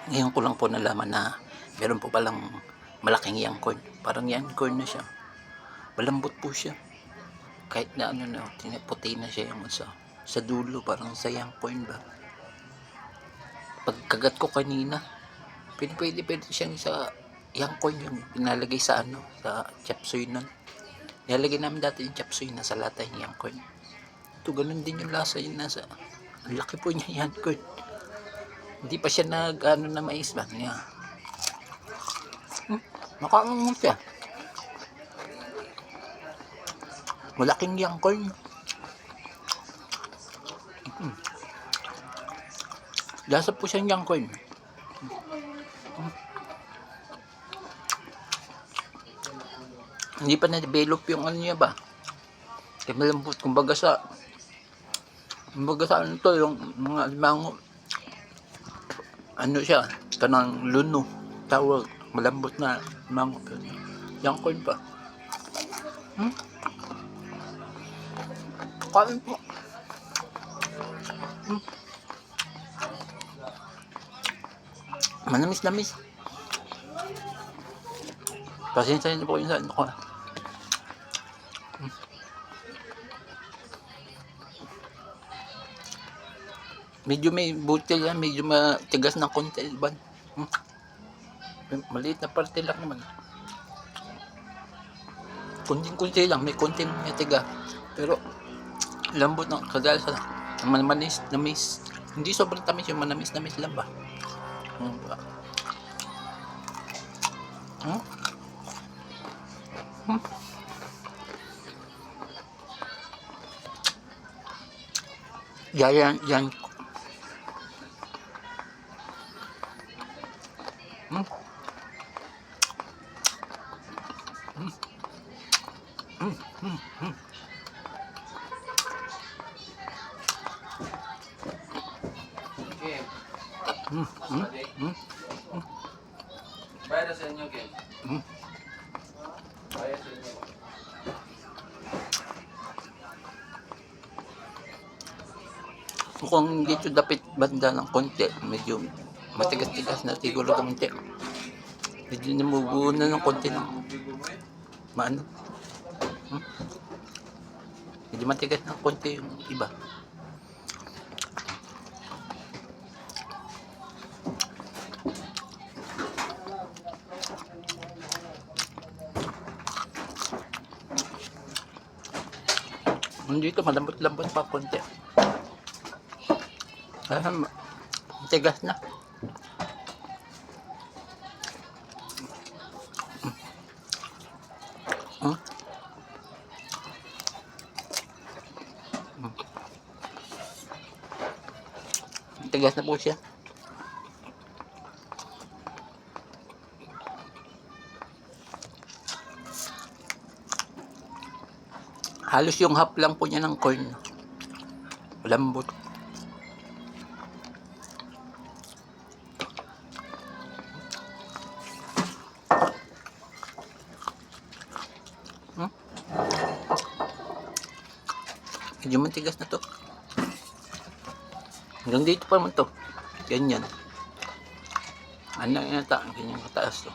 Ngayon ko lang po nalaman na meron po palang malaking young corn. Parang young corn na siya. Malambot po siya. Kahit na ano na, puti na siya yung sa dulo, parang sa young corn ba. Pagkagat ko kanina, pwede siyang sa young corn yung pinalagay sa sa chop suey nun. Nilalagay namin dati yung chop suey na sa lata yung young corn. Ito, ganun din yung lasa yung nasa. Ang laki po niya young corn. Hindi pa siya na mais ba niya. Nakaano mo siya. Malaking young corn. Lasa po siyang young corn. Hindi pa na-develop yung ano niya ba. Kaya malambot. Kumbaga sa ano to, yung mga alimango. Ano siya, kanang luno. Tawag, malambot na mango. Young corn pa. Kain po. Manamis-namis. Pasensya niyo po yung sa ano ko. Medyo may butil yan, medyo matigas ng konti. Maliit na parte lang naman. Kunting-kunti lang, may konting tiga. Pero lambot ng kagaya sa manamis, namis. Hindi sobrang tamis, yung manamis-namis lang ba? Yan. Bayad sa inyo, Ken. Bayad sa inyo. Mukhang dito dapit banda ng konti, medyo matigas-tigas na siguro konti. Medyo namubuo na ng konti ng maano. Medyo matigas ng konti yung iba. Dito malambot-lambot pa konti. Matigas na. Matigas na po siya. Halos yung half lang po niya ng corn. Lambot. Medyo matigas na to. Hanggang dito pa naman to. Ganyan. Ano yung nata? Ganyan kataas to.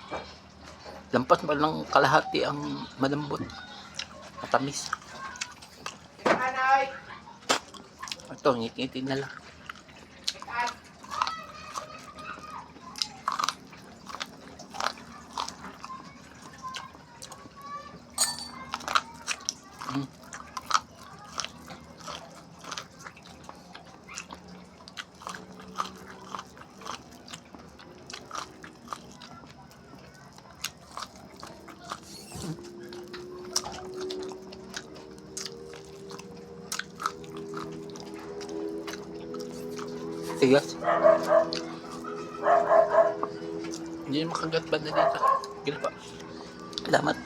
Lampas pa lang kalahati ang malambot. Matamis. Ito, ngiti-ngiti na lang. Tigas. Hindi na makagat ba na dito. Gila pa. Salamat.